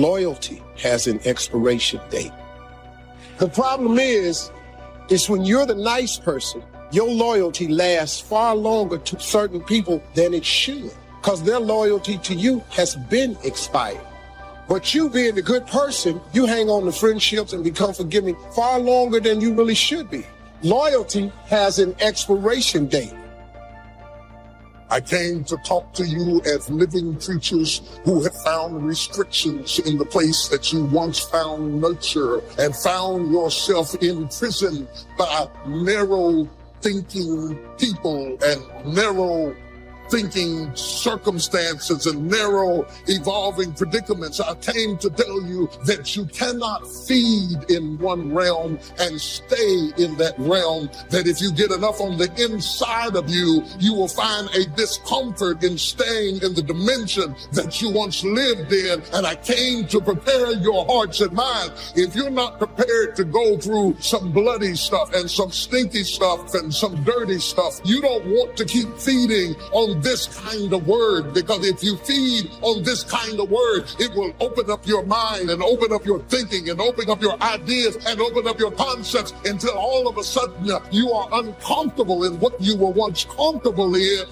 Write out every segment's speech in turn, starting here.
Loyalty has an expiration date. The problem is when you're the nice person, your loyalty lasts far longer to certain people than it should, because their loyalty to you has been expired. But you being the good person, you hang on to friendships and become forgiving far longer than you really should be. Loyalty has an expiration date. I came to talk to you as living creatures who have found restrictions in the place that you once found nurture, and found yourself imprisoned by narrow thinking people and narrow thinking circumstances and narrow evolving predicaments. I came to tell you that you cannot feed in one realm and stay in that realm, that if you get enough on the inside of you, you will find a discomfort in staying in the dimension that you once lived in. And I came to prepare your hearts and minds. If you're not prepared to go through some bloody stuff and some stinky stuff and some dirty stuff, you don't want to keep feeding on this kind of word, because if you feed on this kind of word, it will open up your mind and open up your thinking and open up your ideas and open up your concepts until all of a sudden you are uncomfortable in what you were once comfortable in.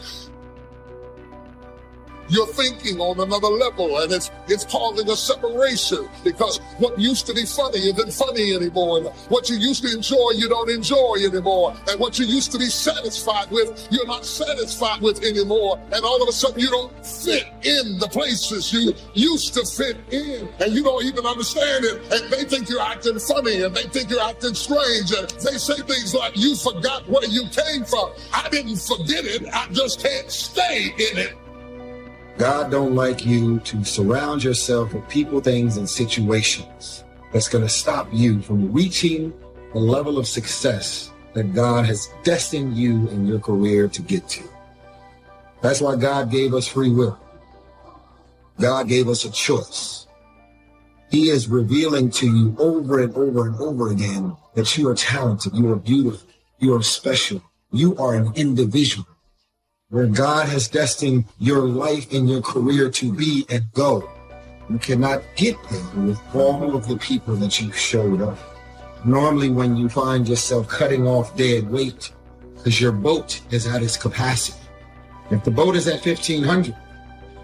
You're thinking on another level, and it's causing a separation, because what used to be funny isn't funny anymore. What you used to enjoy, you don't enjoy anymore. And what you used to be satisfied with, you're not satisfied with anymore. And all of a sudden, you don't fit in the places you used to fit in, and you don't even understand it. And they think you're acting funny, and they think you're acting strange, and they say things like, you forgot where you came from. I didn't forget it, I just can't stay in it. God don't like you to surround yourself with people, things, and situations that's going to stop you from reaching the level of success that God has destined you in your career to get to. That's why God gave us free will. God gave us a choice. He is revealing to you over and over and over again that you are talented, you are beautiful, you are special, you are an individual, where God has destined your life and your career to be and go. You cannot get there with all of the people that you showed up. Normally when you find yourself cutting off dead weight because your boat is at its capacity. If the boat is at 1,500,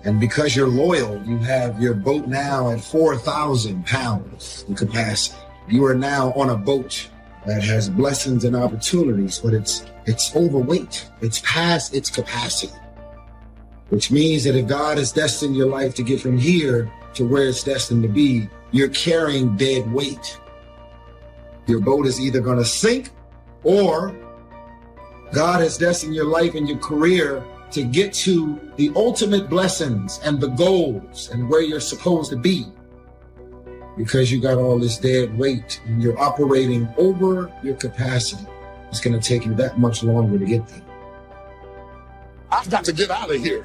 and because you're loyal, you have your boat now at 4,000 pounds in capacity. You are now on a boat that has blessings and opportunities, but it's overweight. It's past its capacity, which means that if God has destined your life to get from here to where it's destined to be, you're carrying dead weight. Your boat is either going to sink, or God has destined your life and your career to get to the ultimate blessings and the goals and where you're supposed to be. Because you got all this dead weight and you're operating over your capacity, it's going to take you that much longer to get there. I've got to get out of here.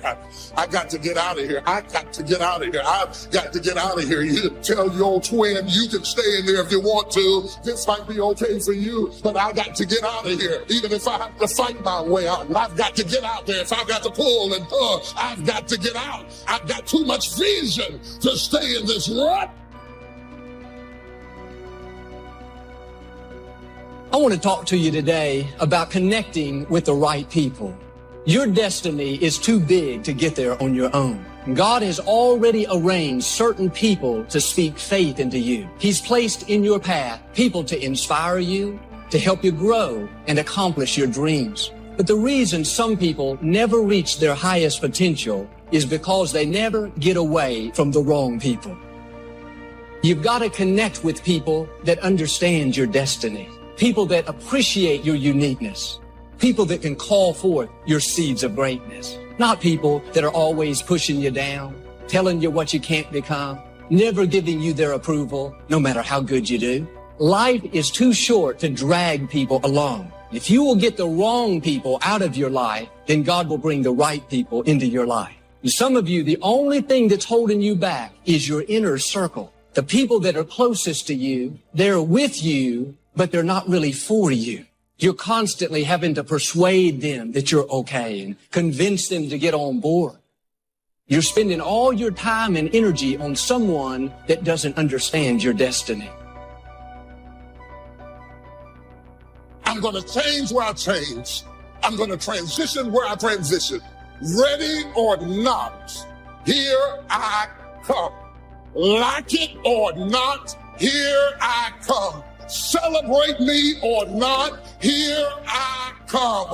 I got to get out of here. I got to get out of here. I've got to get out of here. You tell your twin you can stay in there if you want to. This might be okay for you, but I got to get out of here. Even if I have to fight my way out, I've got to get out there. If I've got to pull and tug, I've got to get out. I've got too much vision to stay in this rut. I want to talk to you today about connecting with the right people. Your destiny is too big to get there on your own. God has already arranged certain people to speak faith into you. He's placed in your path people to inspire you, to help you grow and accomplish your dreams. But the reason some people never reach their highest potential is because they never get away from the wrong people. You've got to connect with people that understand your destiny. People that appreciate your uniqueness. People that can call forth your seeds of greatness. Not people that are always pushing you down, telling you what you can't become, never giving you their approval, no matter how good you do. Life is too short to drag people along. If you will get the wrong people out of your life, then God will bring the right people into your life. And some of you, the only thing that's holding you back is your inner circle. The people that are closest to you, they're with you, but they're not really for you. You're constantly having to persuade them that you're okay and convince them to get on board. You're spending all your time and energy on someone that doesn't understand your destiny. I'm going to change where I change. I'm going to transition where I transition. Ready or not, here I come. Like it or not, here I come. Celebrate me or not, here I come.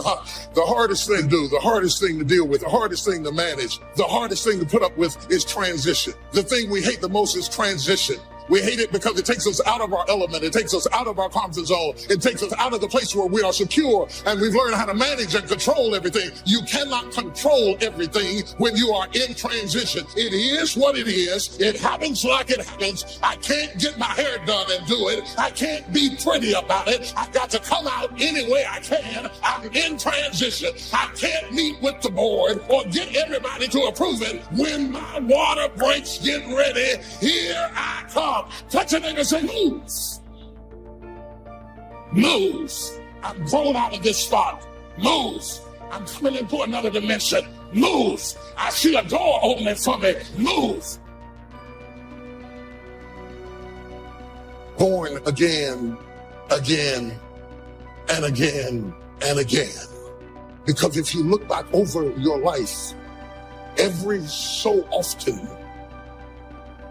The hardest thing to do, the hardest thing to deal with, the hardest thing to manage, the hardest thing to put up with is transition. The thing we hate the most is transition. We hate it because it takes us out of our element. It takes us out of our comfort zone. It takes us out of the place where we are secure and we've learned how to manage and control everything. You cannot control everything when you are in transition. It is what it is. It happens like it happens. I can't get my hair done and do it. I can't be pretty about it. I've got to come out any way I can. I'm in transition. I can't meet with the board or get everybody to approve it. When my water breaks, get ready. Here I come. Touch a nigga and say, move. Move. I'm grown out of this spot. Move. I'm coming into another dimension. Move. I see a door opening for me. Move. Born again, again, and again, and again. Because if you look back over your life, every so often,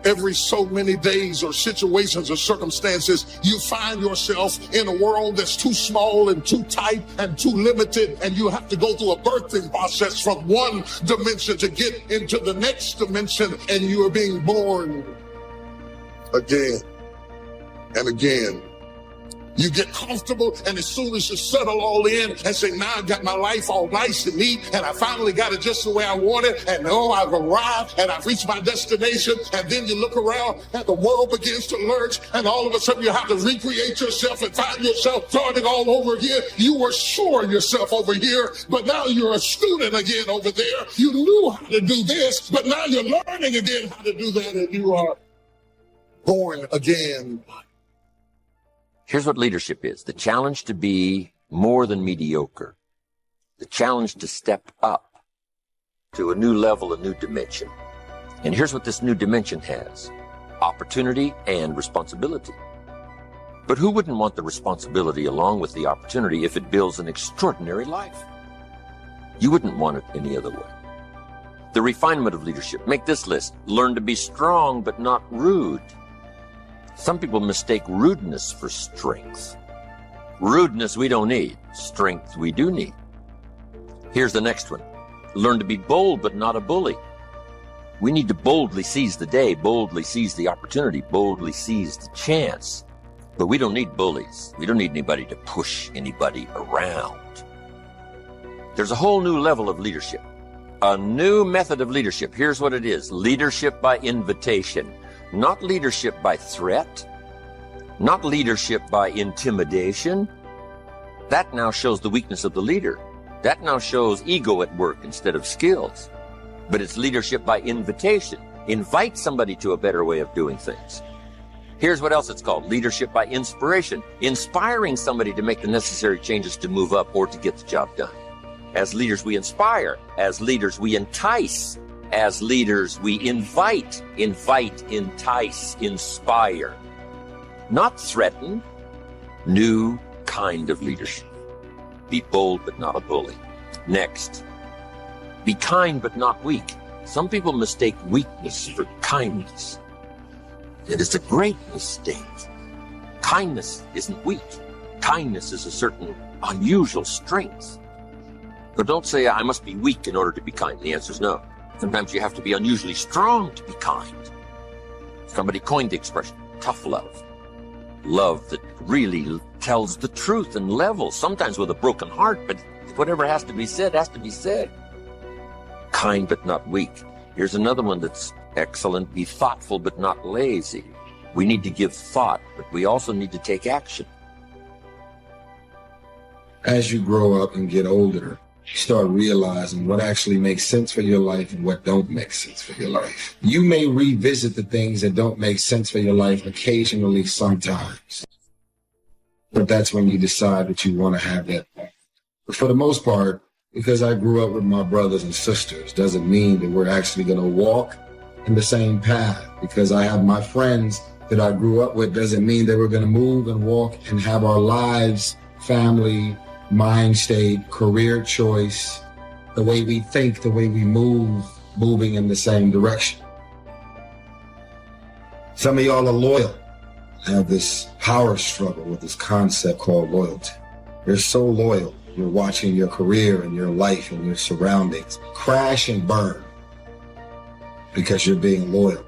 every so many days or situations or circumstances, you find yourself in a world that's too small and too tight and too limited, and you have to go through a birthing process from one dimension to get into the next dimension, and you are being born again and again. You get comfortable, and as soon as you settle all in and say, now I've got my life all nice and neat, and I finally got it just the way I want it, and oh, I've arrived, and I've reached my destination, and then you look around, and the world begins to lurch, and all of a sudden you have to recreate yourself and find yourself starting all over again. You were sure yourself over here, but now you're a student again over there. You knew how to do this, but now you're learning again how to do that, and you are born again. Here's what leadership is. The challenge to be more than mediocre. The challenge to step up to a new level, a new dimension. And here's what this new dimension has. Opportunity and responsibility. But who wouldn't want the responsibility along with the opportunity if it builds an extraordinary life? You wouldn't want it any other way. The refinement of leadership. Make this list. Learn to be strong but not rude. Some people mistake rudeness for strength. Rudeness we don't need. Strength we do need. Here's the next one. Learn to be bold but not a bully. We need to boldly seize the day, boldly seize the opportunity, boldly seize the chance. But we don't need bullies. We don't need anybody to push anybody around. There's a whole new level of leadership. A new method of leadership. Here's what it is. Leadership by invitation. Not leadership by threat, not leadership by intimidation. That now shows the weakness of the leader. That now shows ego at work instead of skills. But it's leadership by invitation. Invite somebody to a better way of doing things. Here's what else it's called. Leadership by inspiration. Inspiring somebody to make the necessary changes to move up or to get the job done. As leaders, we inspire. As leaders, we entice. As leaders, we invite, entice, inspire. Not threaten. New kind of leadership. Be bold but not a bully. Next, be kind but not weak. Some people mistake weakness for kindness. It is a great mistake. Kindness isn't weak. Kindness is a certain unusual strength. But don't say, I must be weak in order to be kind. The answer is no. Sometimes you have to be unusually strong to be kind. Somebody coined the expression, tough love. Love that really tells the truth and levels, sometimes with a broken heart, but whatever has to be said, has to be said. Kind but not weak. Here's another one that's excellent. Be thoughtful but not lazy. We need to give thought, but we also need to take action. As you grow up and get older, you start realizing what actually makes sense for your life and what don't make sense for your life. You may revisit the things that don't make sense for your life occasionally sometimes. But that's when you decide that you want to have that. But for the most part, because I grew up with my brothers and sisters doesn't mean that we're actually going to walk in the same path. Because I have my friends that I grew up with doesn't mean that we're going to move and walk and have our lives, family, mind state, career choice, the way we think, the way we move, moving in the same direction. Some of y'all are loyal. Have this power struggle with this concept called loyalty. You're so loyal. You're watching your career and your life and your surroundings crash and burn because you're being loyal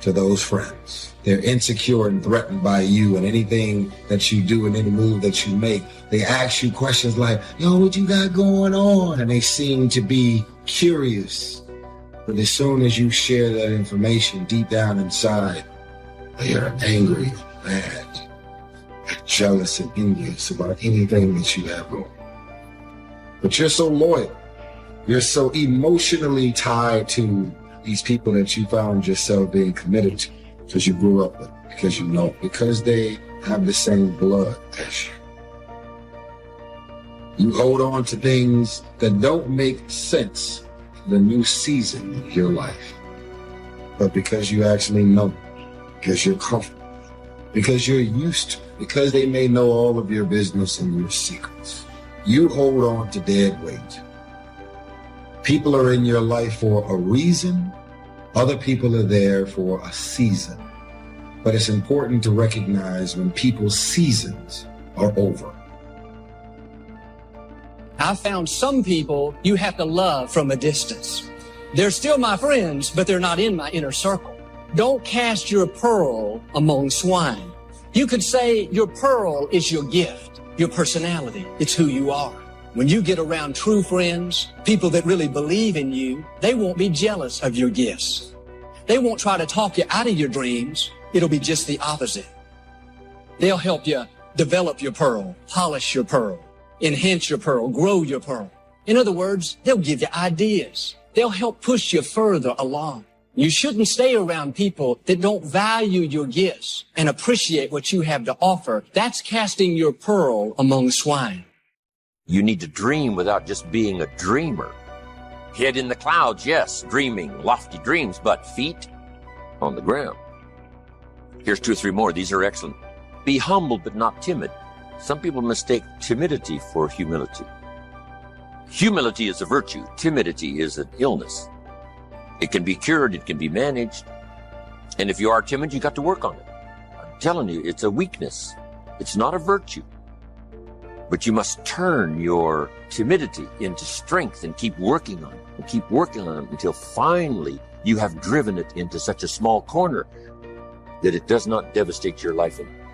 to those friends. They're insecure and threatened by you and anything that you do and any move that you make. They ask you questions like, yo, what you got going on? And they seem to be curious. But as soon as you share that information deep down inside, they are angry, mad, jealous, and envious about anything that you have going. But you're so loyal. You're so emotionally tied to these people that you found yourself being committed to because you grew up with, because you know, because they have the same blood as you. You hold on to things that don't make sense for the new season of your life. But because you actually know, because you're comfortable, because you're used to, because they may know all of your business and your secrets. You hold on to dead weight. People are in your life for a reason. Other people are there for a season. But it's important to recognize when people's seasons are over. I found some people you have to love from a distance. They're still my friends, but they're not in my inner circle. Don't cast your pearl among swine. You could say your pearl is your gift, your personality. It's who you are. When you get around true friends, people that really believe in you, they won't be jealous of your gifts. They won't try to talk you out of your dreams. It'll be just the opposite. They'll help you develop your pearl, polish your pearl, enhance your pearl, grow your pearl. In other words, they'll give you ideas. They'll help push you further along. You shouldn't stay around people that don't value your gifts and appreciate what you have to offer. That's casting your pearl among swine. You need to dream without just being a dreamer. Head in the clouds, yes, dreaming lofty dreams, but feet on the ground. Here's 2 or 3 more. These are excellent. Be humble but not timid. Some people mistake timidity for humility. Humility is a virtue. Timidity is an illness. It can be cured. It can be managed. And if you are timid, you got to work on it. I'm telling you, it's a weakness. It's not a virtue. But you must turn your timidity into strength and keep working on it and keep working on it until finally you have driven it into such a small corner that it does not devastate your life anymore.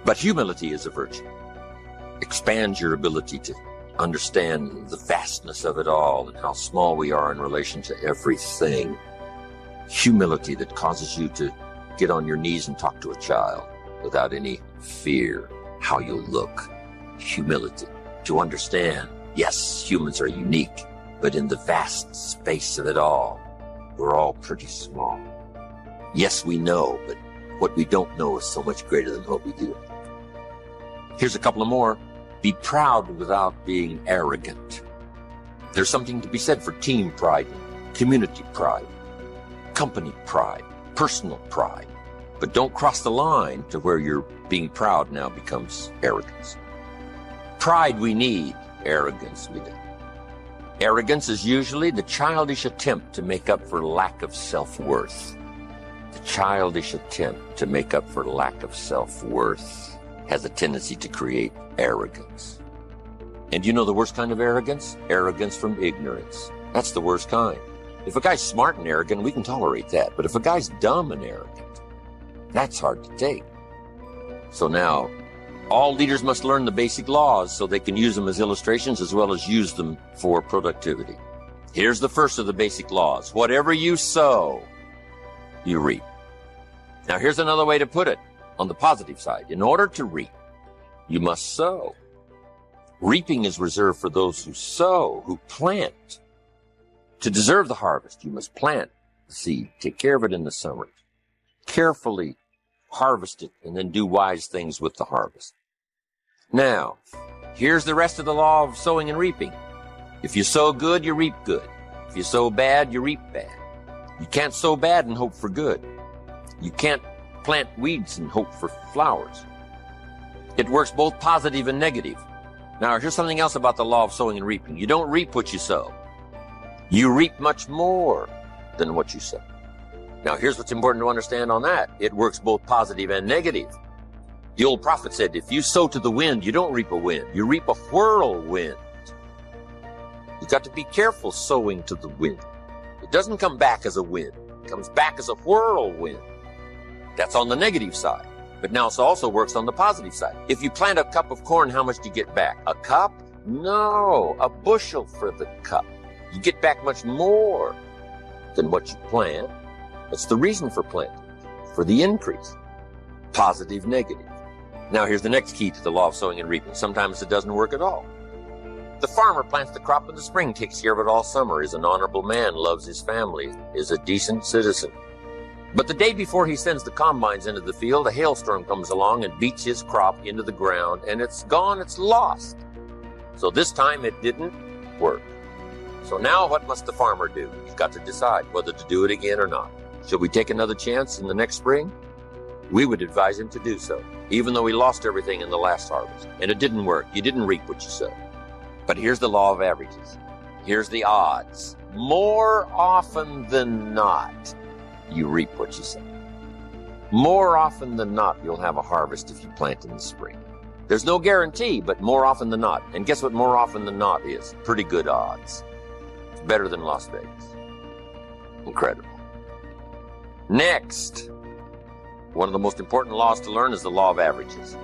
But humility is a virtue. Expands your ability to understand the vastness of it all and how small we are in relation to everything. Humility that causes you to get on your knees and talk to a child without any fear how you look. Humility to understand, yes, humans are unique, but in the vast space of it all, we're all pretty small. Yes, we know, but what we don't know is so much greater than what we do. Here's a couple of more. Be proud without being arrogant. There's something to be said for team pride, community pride, company pride, personal pride. But don't cross the line to where you're being proud now becomes arrogance. Pride we need, arrogance we don't. Arrogance is usually the childish attempt to make up for lack of self-worth. The childish attempt to make up for lack of self-worth has a tendency to create arrogance. And you know the worst kind of arrogance? Arrogance from ignorance. That's the worst kind. If a guy's smart and arrogant, we can tolerate that. But if a guy's dumb and arrogant, that's hard to take. So now, all leaders must learn the basic laws so they can use them as illustrations as well as use them for productivity. Here's the first of the basic laws. Whatever you sow, you reap. Now here's another way to put it on the positive side. In order to reap, you must sow. Reaping is reserved for those who sow, who plant. To deserve the harvest, you must plant the seed, take care of it in the summer, carefully harvest it, and then do wise things with the harvest. Now, here's the rest of the law of sowing and reaping. If you sow good, you reap good. If you sow bad, you reap bad. You can't sow bad and hope for good. You can't plant weeds and hope for flowers. It works both positive and negative. Now, here's something else about the law of sowing and reaping. You don't reap what you sow. You reap much more than what you sow. Now, here's what's important to understand on that. It works both positive and negative. The old prophet said, if you sow to the wind, you don't reap a wind. You reap a whirlwind. You've got to be careful sowing to the wind. It doesn't come back as a wind. It comes back as a whirlwind. That's on the negative side. But now it also works on the positive side. If you plant a cup of corn, how much do you get back? A cup? No, a bushel for the cup. You get back much more than what you plant. That's the reason for planting, for the increase. Positive, negative. Now here's the next key to the law of sowing and reaping. Sometimes it doesn't work at all. The farmer plants the crop in the spring, takes care of it all summer, is an honorable man, loves his family, is a decent citizen. But the day before he sends the combines into the field, a hailstorm comes along and beats his crop into the ground, and it's gone, it's lost. So this time it didn't work. So now what must the farmer do? He's got to decide whether to do it again or not. Should we take another chance in the next spring? We would advise him to do so, even though he lost everything in the last harvest. And it didn't work. You didn't reap what you sowed. But here's the law of averages. Here's the odds. More often than not, you reap what you sow. More often than not, you'll have a harvest if you plant in the spring. There's no guarantee, but more often than not. And guess what more often than not is? Pretty good odds. It's better than Las Vegas. Incredible. Next, one of the most important laws to learn is the law of averages.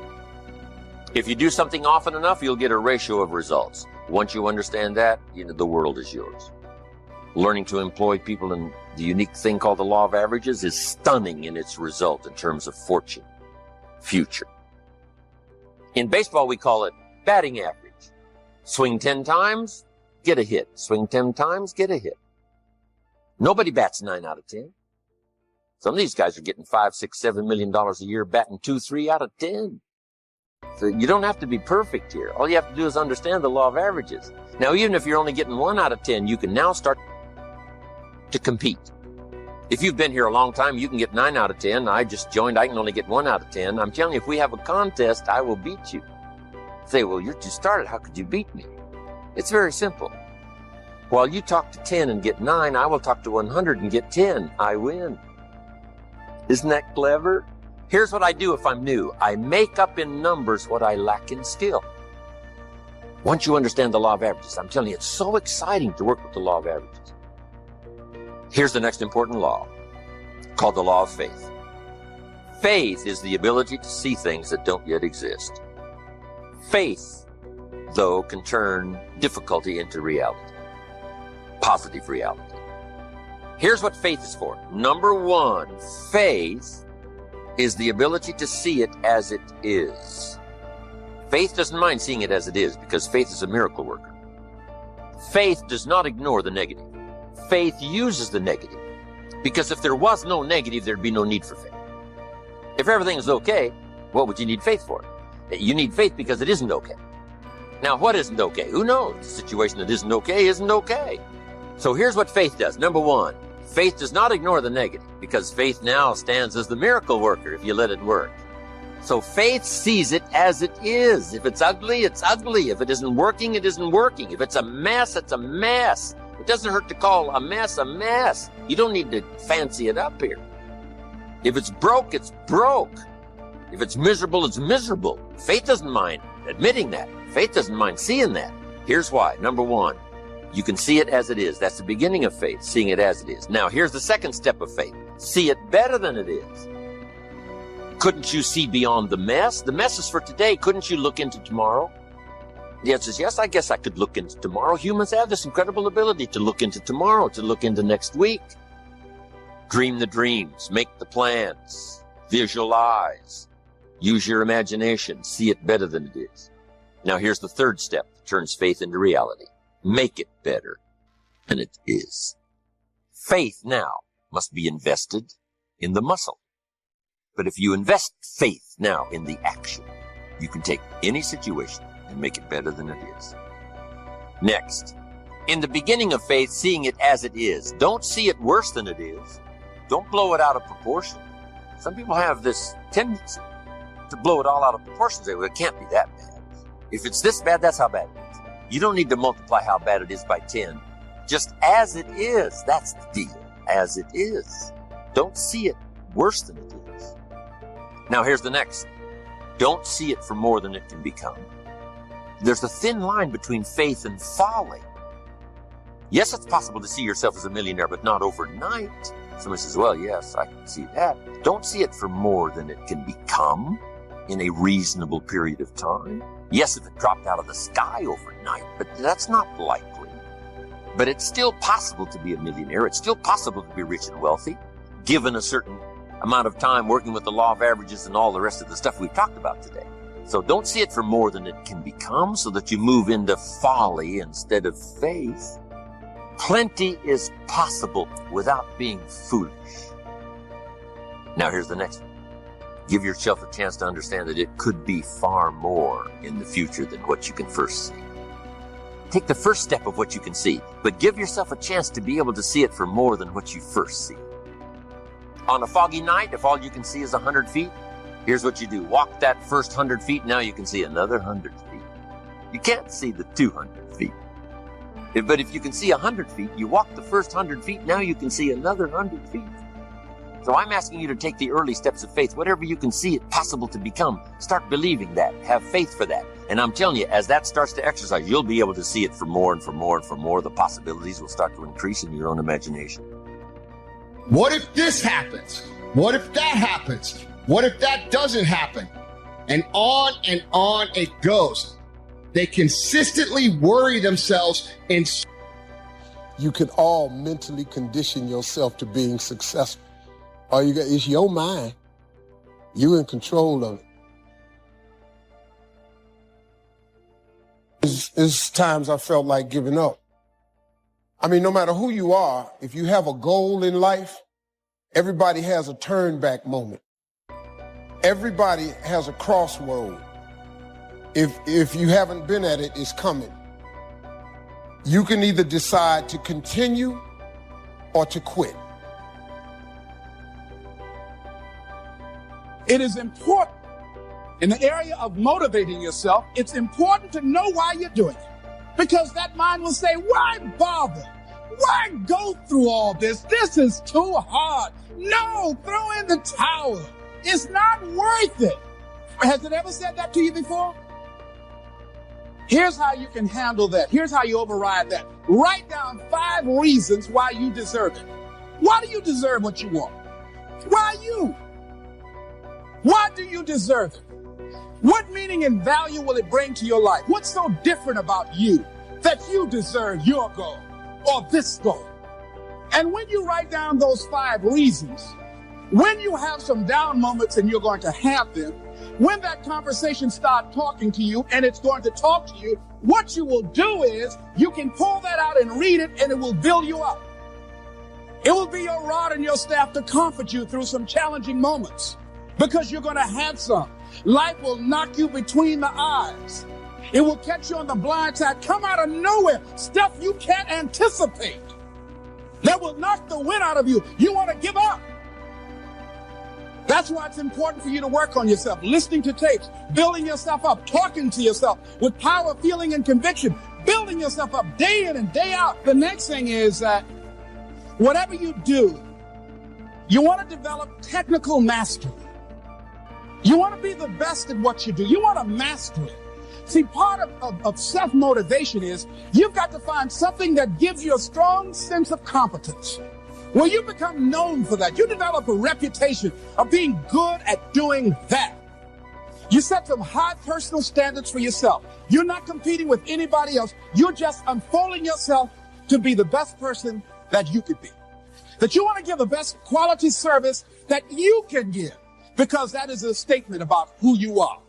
If you do something often enough, you'll get a ratio of results. Once you understand that, the world is yours. Learning to employ people in the unique thing called the law of averages is stunning in its result in terms of fortune, future. In baseball, we call it batting average. Swing 10 times, get a hit. Swing 10 times, get a hit. Nobody bats 9 out of 10. Some of these guys are getting $5, $6, $7 million a year, batting 2, 3 out of 10. So you don't have to be perfect here. All you have to do is understand the law of averages. Now, even if you're only getting 1 out of 10, you can now start to compete. If you've been here a long time, you can get 9 out of 10. I just joined. I can only get 1 out of 10. I'm telling you, if we have a contest, I will beat you. Say, well, you just started. How could you beat me? It's very simple. While you talk to 10 and get 9, I will talk to 100 and get 10. I win. Isn't that clever? Here's what I do if I'm new. I make up in numbers what I lack in skill. Once you understand the law of averages, I'm telling you, it's so exciting to work with the law of averages. Here's the next important law, called the law of faith. Faith is the ability to see things that don't yet exist. Faith, though, can turn difficulty into reality, positive reality. Here's what faith is for. Number 1, faith is the ability to see it as it is. Faith doesn't mind seeing it as it is because faith is a miracle worker. Faith does not ignore the negative. Faith uses the negative because if there was no negative, there'd be no need for faith. If everything is okay, what would you need faith for? You need faith because it isn't okay. Now, what isn't okay? Who knows? The situation that isn't okay. So here's what faith does. Number 1, faith does not ignore the negative because faith now stands as the miracle worker if you let it work. So faith sees it as it is. If it's ugly, it's ugly. If it isn't working, it isn't working. If it's a mess, it's a mess. It doesn't hurt to call a mess a mess. You don't need to fancy it up here. If it's broke, it's broke. If it's miserable, it's miserable. Faith doesn't mind admitting that. Faith doesn't mind seeing that. Here's why. Number 1, you can see it as it is. That's the beginning of faith, seeing it as it is. Now, here's the second step of faith. See it better than it is. Couldn't you see beyond the mess? The mess is for today. Couldn't you look into tomorrow? The answer is yes, I guess I could look into tomorrow. Humans have this incredible ability to look into tomorrow, to look into next week. Dream the dreams, make the plans, visualize, use your imagination, see it better than it is. Now here's the third step that turns faith into reality. Make it better than it is. Faith now must be invested in the muscle. But if you invest faith now in the action, you can take any situation and make it better than it is. Next, In the beginning of faith, seeing it as it is. Don't see it worse than it is. Don't blow it out of proportion. Some people have this tendency to blow it all out of proportion. Say, well, it can't be that bad. If it's this bad, that's how bad it is. You don't need to multiply how bad it is by 10. Just as it is. That's the deal. As it is. Don't see it worse than it is. Now here's the next. Don't see it for more than it can become. There's a thin line between faith and folly. Yes, it's possible to see yourself as a millionaire, but not overnight. Somebody says, well, yes, I can see that. Don't see it for more than it can become in a reasonable period of time. Yes, if it dropped out of the sky overnight, but that's not likely. But it's still possible to be a millionaire. It's still possible to be rich and wealthy, given a certain amount of time working with the law of averages and all the rest of the stuff we've talked about today. So don't see it for more than it can become so that you move into folly instead of faith. Plenty is possible without being foolish. Now here's the next one. Give yourself a chance to understand that it could be far more in the future than what you can first see. Take the first step of what you can see, but give yourself a chance to be able to see it for more than what you first see. On a foggy night, if all you can see is 100 feet, here's what you do. Walk that first 100 feet, now you can see another 100 feet. You can't see the 200 feet. But if you can see 100 feet, you walk the first 100 feet, now you can see another 100 feet. So I'm asking you to take the early steps of faith. Whatever you can see it possible to become, start believing that. Have faith for that. And I'm telling you, as that starts to exercise, you'll be able to see it for more and for more and for more. The possibilities will start to increase in your own imagination. What if this happens? What if that happens? What if that doesn't happen? And on it goes. They consistently worry themselves in. You can all mentally condition yourself to being successful. All you got is your mind. You're in control of it. There's times I felt like giving up. I mean, no matter who you are, if you have a goal in life, everybody has a turn back moment. Everybody has a crossroad. If you haven't been at it, it's coming. You can either decide to continue or to quit. It is important in the area of motivating yourself. It's important to know why you're doing it, because that mind will say, why bother? Why go through all this? This is too hard. No, throw in the towel. It's not worth it. Has it ever said that to you before? Here's how you can handle that. Here's how you override that. Write down 5 reasons why you deserve it. Why do you deserve what you want? Why you? Why do you deserve it? What meaning and value will it bring to your life? What's so different about you that you deserve your goal or this goal? And when you write down those 5 reasons, when you have some down moments, and you're going to have them, when that conversation starts talking to you and it's going to talk to you, what you will do is you can pull that out and read it, and it will build you up. It will be your rod and your staff to comfort you through some challenging moments, because you're going to have some. Life will knock you between the eyes. It will catch you on the blind side, come out of nowhere, stuff you can't anticipate. That will knock the wind out of you. You want to give up. That's why it's important for you to work on yourself, listening to tapes, building yourself up, talking to yourself with power, feeling, and conviction, building yourself up day in and day out. The next thing is that whatever you do, you want to develop technical mastery. You want to be the best at what you do. You want to master it. See, part of self-motivation is you've got to find something that gives you a strong sense of competence. Well, you become known for that. You develop a reputation of being good at doing that. You set some high personal standards for yourself. You're not competing with anybody else. You're just unfolding yourself to be the best person that you could be. That you want to give the best quality service that you can give, because that is a statement about who you are.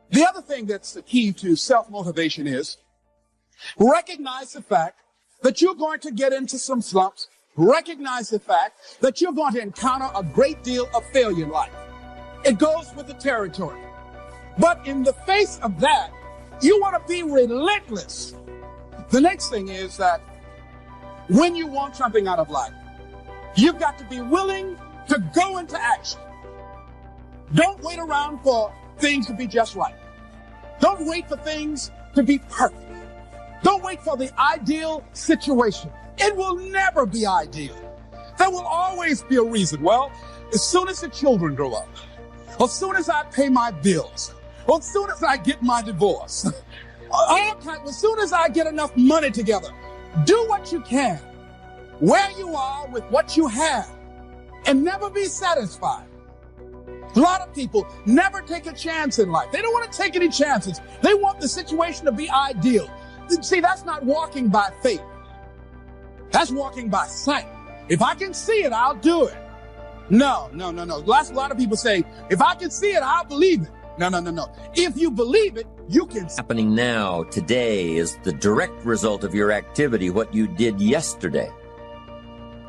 The other thing that's the key to self-motivation is recognize the fact that you're going to get into some slumps. Recognize the fact that you're going to encounter a great deal of failure in life. It goes with the territory. But in the face of that, you want to be relentless. The next thing is that when you want something out of life, you've got to be willing to go into action. Don't wait around for things to be just right. Don't wait for things to be perfect. Don't wait for the ideal situation. It will never be ideal. There will always be a reason. Well, as soon as the children grow up, or as soon as I pay my bills, or as soon as I get my divorce, as soon as I get enough money together, do what you can, where you are with what you have, and never be satisfied. A lot of people never take a chance in life. They don't want to take any chances. They want the situation to be ideal. See, that's not walking by faith. That's walking by sight. If I can see it, I'll do it. No. A lot of people say, if I can see it, I'll believe it. No. If you believe it, you can. Happening now, today, is the direct result of your activity, what you did yesterday.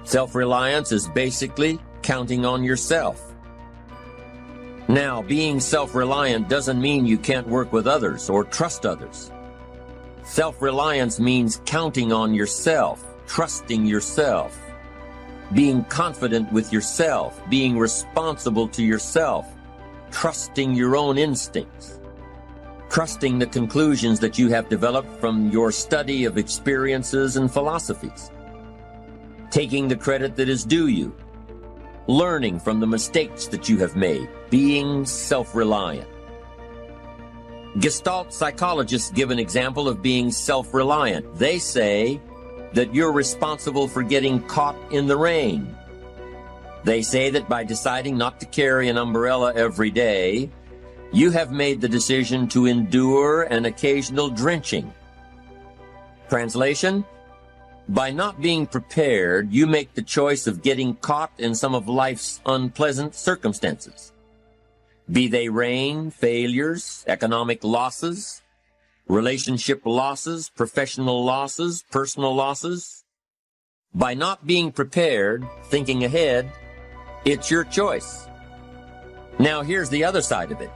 Self-reliance is basically counting on yourself. Now, being self-reliant doesn't mean you can't work with others or trust others. Self-reliance means counting on yourself, trusting yourself, being confident with yourself, being responsible to yourself, trusting your own instincts, trusting the conclusions that you have developed from your study of experiences and philosophies, taking the credit that is due you, learning from the mistakes that you have made, being self-reliant. Gestalt psychologists give an example of being self-reliant. They say that you're responsible for getting caught in the rain. They say that by deciding not to carry an umbrella every day, you have made the decision to endure an occasional drenching. Translation: by not being prepared, you make the choice of getting caught in some of life's unpleasant circumstances. Be they rain, failures, economic losses, relationship losses, professional losses, personal losses. By not being prepared, thinking ahead, it's your choice. Now here's the other side of it.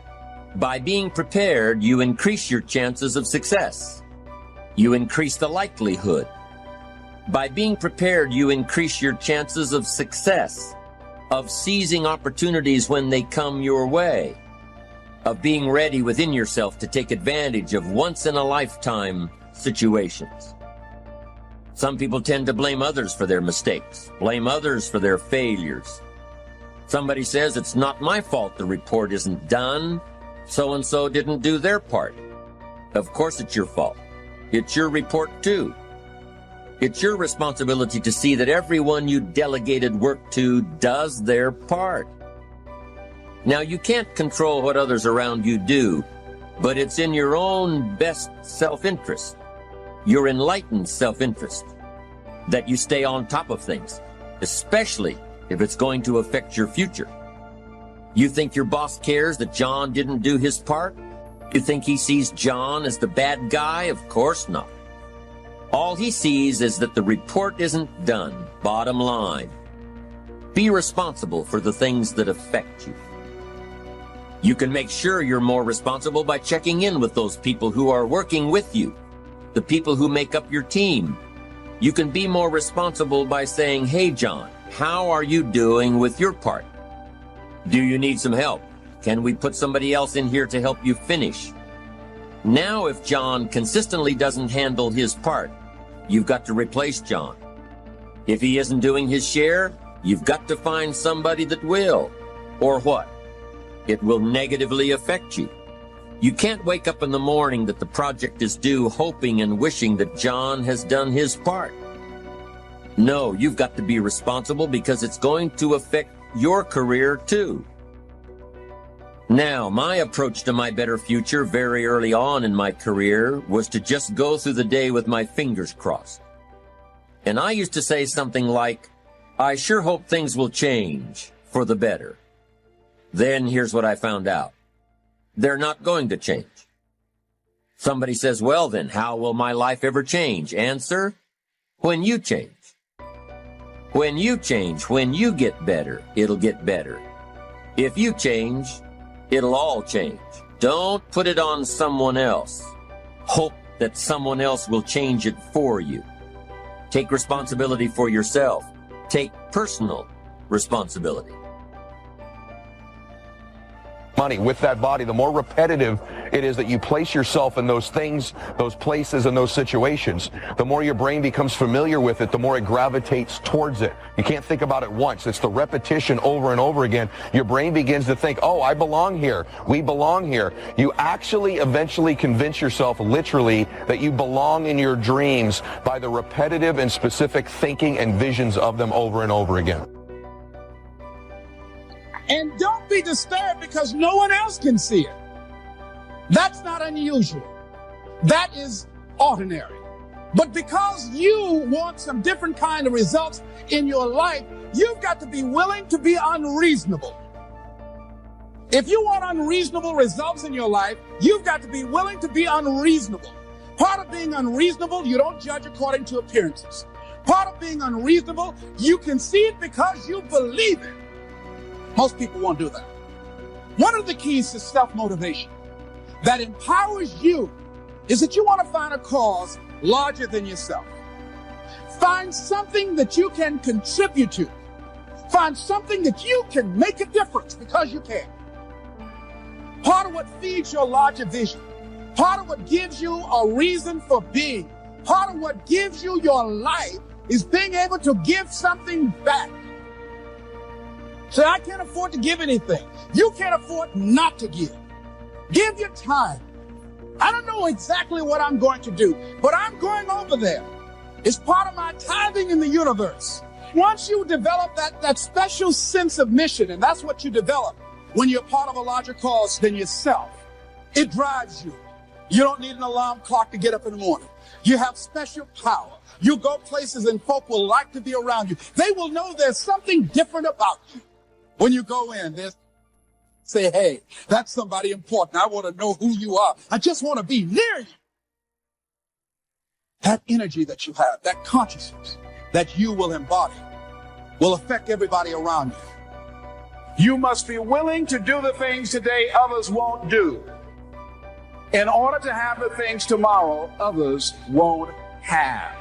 By being prepared, you increase your chances of success. You increase the likelihood. By being prepared, you increase your chances of success, of seizing opportunities when they come your way, of being ready within yourself to take advantage of once-in-a-lifetime situations. Some people tend to blame others for their mistakes, blame others for their failures. Somebody says, it's not my fault the report isn't done. So-and-so didn't do their part. Of course it's your fault. It's your report too. It's your responsibility to see that everyone you delegated work to does their part. Now, you can't control what others around you do, but it's in your own best self-interest, your enlightened self-interest, that you stay on top of things, especially if it's going to affect your future. You think your boss cares that John didn't do his part? You think he sees John as the bad guy? Of course not. All he sees is that the report isn't done, bottom line. Be responsible for the things that affect you. You can make sure you're more responsible by checking in with those people who are working with you, the people who make up your team. You can be more responsible by saying, hey, John, how are you doing with your part? Do you need some help? Can we put somebody else in here to help you finish? Now, if John consistently doesn't handle his part, you've got to replace John. If he isn't doing his share, you've got to find somebody that will. Or what? It will negatively affect you. You can't wake up in the morning that the project is due hoping and wishing that John has done his part. No, you've got to be responsible because it's going to affect your career too. Now, my approach to my better future very early on in my career was to just go through the day with my fingers crossed. And I used to say something like, I sure hope things will change for the better. Then here's what I found out. They're not going to change. Somebody says, well then, how will my life ever change? Answer, when you change. When you change, when you get better, it'll get better. If you change, it'll all change. Don't put it on someone else. Hope that someone else will change it for you. Take responsibility for yourself. Take personal responsibility. Money with that body, the more repetitive it is that you place yourself in those things, those places, and those situations, the more your brain becomes familiar with it, the more it gravitates towards it. You can't think about it once. It's the repetition over and over again. Your brain begins to think, oh, I belong here. We belong here. You actually eventually convince yourself literally that you belong in your dreams by the repetitive and specific thinking and visions of them over and over again. And don't be disturbed because no one else can see it. That's not unusual. That is ordinary. But because you want some different kind of results in your life, you've got to be willing to be unreasonable. If you want unreasonable results in your life, you've got to be willing to be unreasonable. Part of being unreasonable, you don't judge according to appearances. Part of being unreasonable, you can see it because you believe it. Most people won't do that. One of the keys to self-motivation that empowers you is that you want to find a cause larger than yourself. Find something that you can contribute to. Find something that you can make a difference because you can. Part of what feeds your larger vision, part of what gives you a reason for being, part of what gives you your life is being able to give something back. So I can't afford to give anything. You can't afford not to give. Give your time. I don't know exactly what I'm going to do, but I'm going over there. It's part of my tithing in the universe. Once you develop that special sense of mission, and that's what you develop when you're part of a larger cause than yourself, it drives you. You don't need an alarm clock to get up in the morning. You have special power. You go places and folk will like to be around you. They will know there's something different about you. When you go in, they say, hey, that's somebody important. I want to know who you are. I just want to be near you. That energy that you have, that consciousness that you will embody will affect everybody around you. You must be willing to do the things today others won't do in order to have the things tomorrow others won't have.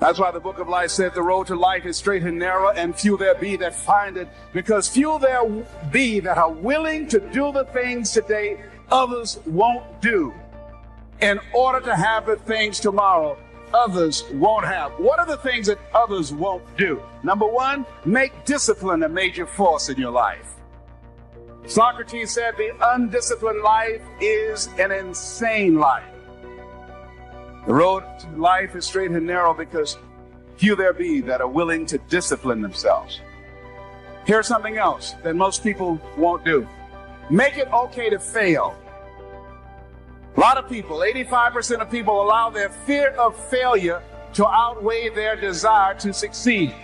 That's why the book of life said the road to life is straight and narrow, and few there be that find it, because few there be that are willing to do the things today others won't do in order to have the things tomorrow others won't have. What are the things that others won't do? Number one, make discipline a major force in your life. Socrates said the undisciplined life is an insane life. The road to life is straight and narrow because few there be that are willing to discipline themselves. Here's something else that most people won't do. Make it okay to fail. A lot of people, 85% of people, allow their fear of failure to outweigh their desire to succeed.